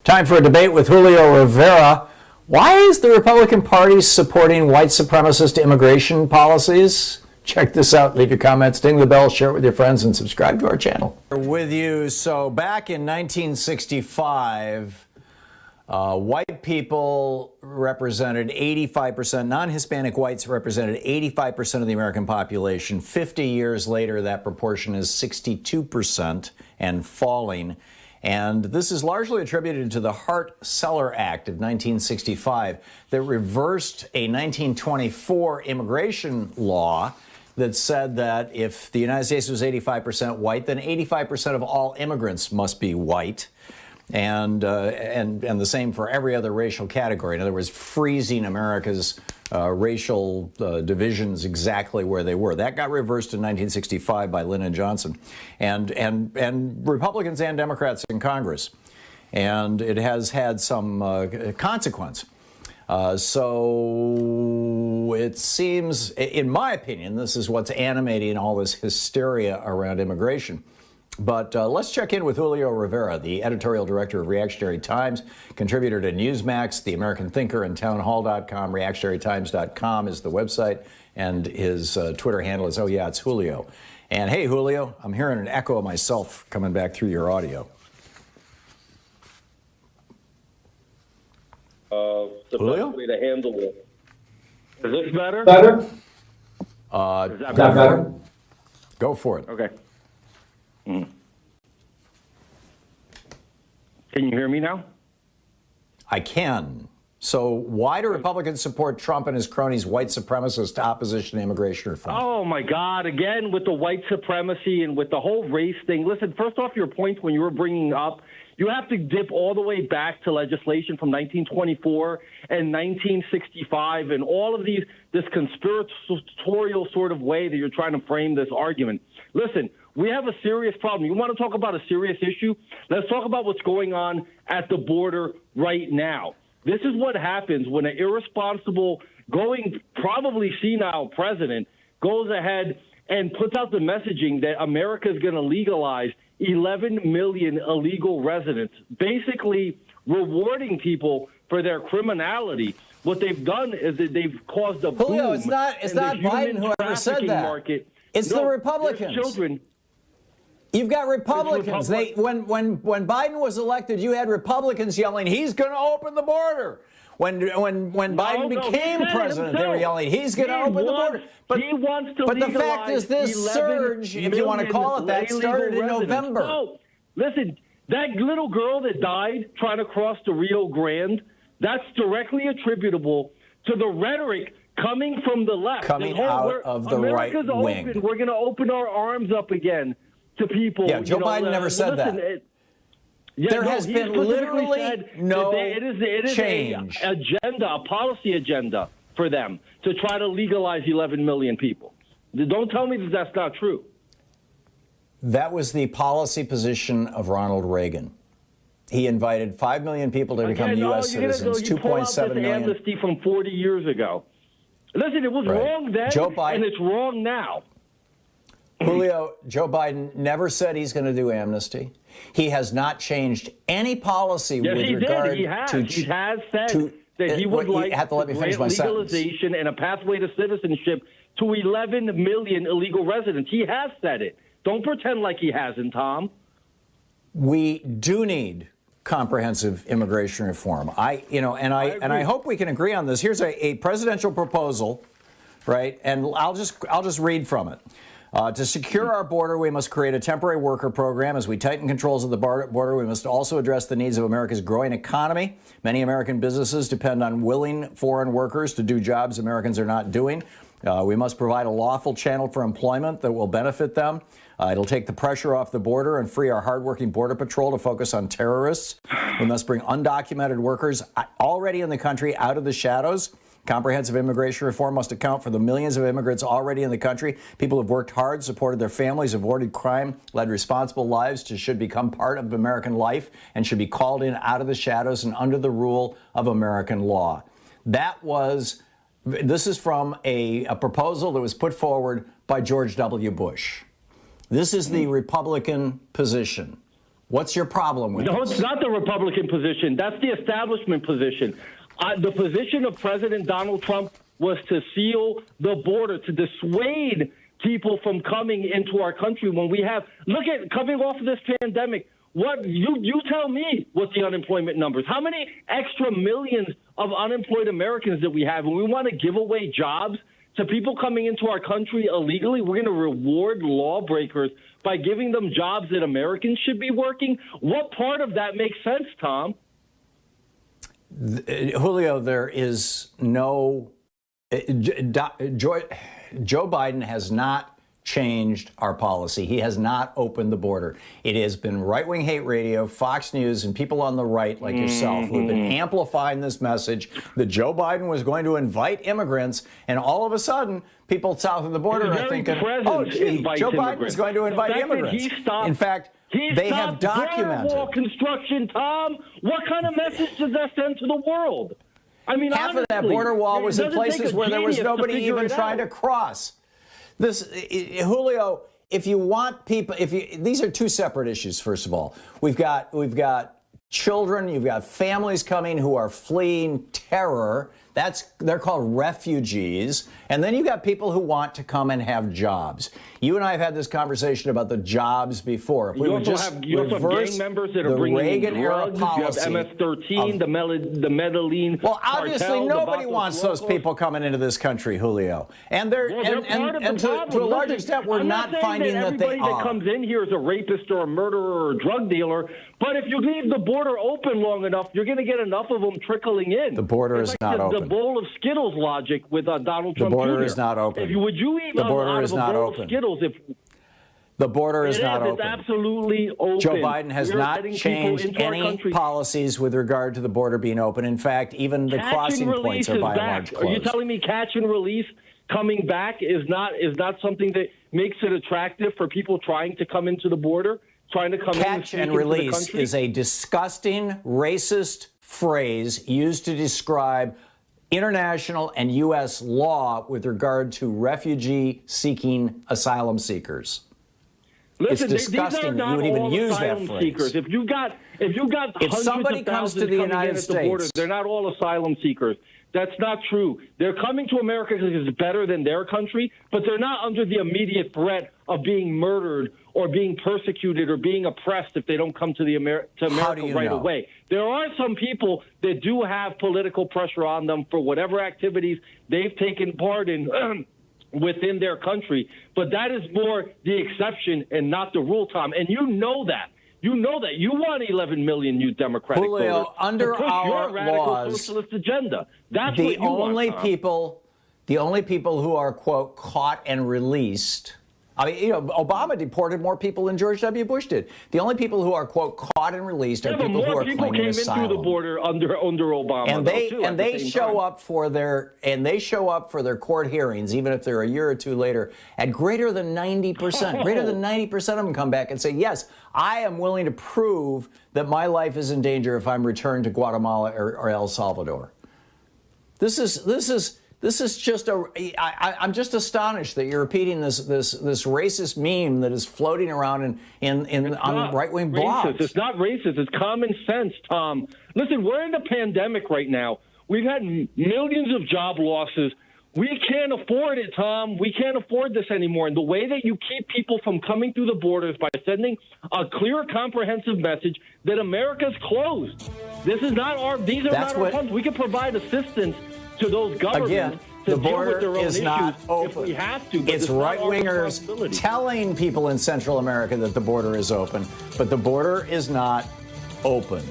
Time for a debate with Julio Rivera. Why is the Republican Party supporting white supremacist immigration policies? Check this out. Leave your comments, ding the bell, share it with your friends, and subscribe to our channel. With you. So back in 1965, white people represented 85%, non-Hispanic whites represented 85% of the American population. 50 years later, that proportion is 62% and falling. And this is largely attributed to the Hart-Celler Act of 1965 that reversed a 1924 immigration law that said that if the United States was 85% white, then 85% of all immigrants must be white. And the same for every other racial category. In other words, freezing America's racial divisions exactly where they were. That got reversed in 1965 by Lyndon Johnson, and Republicans and Democrats in Congress, and it has had some consequence. So it seems, in my opinion, this is what's animating all this hysteria around immigration. But let's check in with Julio Rivera, the editorial director of Reactionary Times, contributor to Newsmax, The American Thinker, and townhall.com. ReactionaryTimes.com is the website, and his Twitter handle is, oh yeah, it's Julio. And hey, Julio, I'm hearing an echo of myself coming back through your audio. The Julio? best way to handle it. Is this better? Better? Is that Better? Go for it. Okay. Can you hear me now? I can. So why do Republicans support Trump and his cronies' white supremacist opposition to immigration reform? Oh, my God. Again, with the white supremacy and with the whole race thing. Listen, first off, your point when you were bringing up, you have to dip all the way back to legislation from 1924 and 1965 and all of these, this conspiratorial sort of way that you're trying to frame this argument. Listen, we have a serious problem. You want to talk about a serious issue? Let's talk about what's going on at the border right now. This is what happens when an irresponsible, probably senile president goes ahead and puts out the messaging that America is going to legalize 11 million illegal residents, basically rewarding people for their criminality. What they've done is that they've caused a boom. Julio, it's not Biden who ever said that. Market. It's the Republicans. Children. You've got Republicans. When Biden was elected, you had Republicans yelling, "He's going to open the border." When Biden became president, they were yelling, "He's going to open the border." But he wants to. But the fact is, this surge, if you want to call it that, started in November. No, listen, that little girl that died trying to cross the Rio Grande, that's directly attributable to the rhetoric coming from the left. Coming out of the right wing. We're going to open our arms up again to people. Yeah, Joe Biden never said that. There has been literally no change. A policy agenda for them to try to legalize 11 million people. Don't tell me that that's not true. That was the policy position of Ronald Reagan. He invited 5 million people to become U.S. citizens, 2.7 million. Amnesty from 40 years ago. Listen, it was wrong then, and it's wrong now. Julio, Joe Biden never said he's going to do amnesty. He has not changed any policy with regard to. He has said that he would like to let me finish my legalization and a pathway to citizenship to 11 million illegal residents. He has said it. Don't pretend like he hasn't, Tom. We do need comprehensive immigration reform. I hope we can agree on this. Here's a presidential proposal, right? And I'll just read from it. To secure our border, we must create a temporary worker program. As we tighten controls of the border, we must also address the needs of America's growing economy. Many American businesses depend on willing foreign workers to do jobs Americans are not doing. We must provide a lawful channel for employment that will benefit them. It'll take the pressure off the border and free our hardworking Border Patrol to focus on terrorists. We must bring undocumented workers already in the country out of the shadows. Comprehensive immigration reform must account for the millions of immigrants already in the country. People who have worked hard, supported their families, avoided crime, led responsible lives, should become part of American life and should be called in out of the shadows and under the rule of American law. This is from a proposal that was put forward by George W. Bush. This is the Republican position. What's your problem with No, this? it's not the Republican position. That's the establishment position. The position of President Donald Trump was to seal the border, to dissuade people from coming into our country when we have, look at coming off of this pandemic. What you tell me what the unemployment numbers, how many extra millions of unemployed Americans that we have, and we want to give away jobs to people coming into our country illegally. We're going to reward lawbreakers by giving them jobs that Americans should be working. What part of that makes sense, Tom? Julio, there is no Joe Biden has not changed our policy. He has not opened the border. It has been right-wing hate radio, Fox News, and people on the right like yourself who have been amplifying this message that Joe Biden was going to invite immigrants, and all of a sudden, people south of the border are thinking, oh, gee, Joe Biden is going to invite immigrants. In fact, they have documented. Wall construction, Tom. What kind of message does that send to the world? I mean, half honestly, of that border wall was in places where there was nobody even trying to cross. Julio, if you want people, these are two separate issues. First of all, we've got children, you've got families coming who are fleeing terror. They're called refugees. And then you've got people who want to come and have jobs. You and I have had this conversation about the jobs before. If we would just reverse gang members that are bringing Reagan era policy, you have MS-13, the Medellin. Well, obviously nobody wants those people coming into this country, Julio. And they're and to a large extent, we're not finding that they are. Everybody that comes in here is a rapist or a murderer or a drug dealer. But if you leave the border open long enough, you're going to get enough of them trickling in. The border is not open. The bowl of Skittles logic with Donald Trump. The border Jr. is not open. Would you eat the border out is of a not bowl open. of Skittles if the border is not It's open. absolutely open. Joe Biden has not changed any policies with regard to the border being open. In fact, even the crossing points are by and large closed. Are you telling me catch and release coming back is not something that makes it attractive for people trying to come into the border, trying to come catch and release is a disgusting, racist phrase used to describe international and U.S. law with regard to refugee-seeking asylum seekers. Listen, it's disgusting that you would even use that phrase. Seekers. If you got if somebody comes to the United States, border, they're not all asylum seekers. That's not true. They're coming to America because it's better than their country, but they're not under the immediate threat of being murdered or being persecuted or being oppressed if they don't come to America right away. There are some people that do have political pressure on them for whatever activities they've taken part in within their country, but that is more the exception and not the rule, Tom. And you know that. You know that. You want 11 million new Democratic Julio, voters under to push our your radical laws, socialist agenda. That's the what you only want, Tom. the only people who are, quote, caught and released. I mean, Obama deported more people than George W. Bush did. The only people who are, quote, caught and released are people who are claiming asylum. Came in through the border under Obama, and they show up for their court hearings, even if they're a year or two later, at greater than 90%. Greater than 90% of them come back and say, yes, I am willing to prove that my life is in danger if I'm returned to Guatemala or El Salvador. This is just I'm just astonished that you're repeating this racist meme that is floating around on right-wing blogs. It's not racist. It's common sense, Tom. Listen, we're in a pandemic right now. We've had millions of job losses. We can't afford it, Tom. We can't afford this anymore. And the way that you keep people from coming through the borders by sending a clear, comprehensive message that America's closed. These are not our funds. We can provide assistance to those governments. Again, the border is not open. If we have to, it's right-wingers telling people in Central America that the border is open, but the border is not open.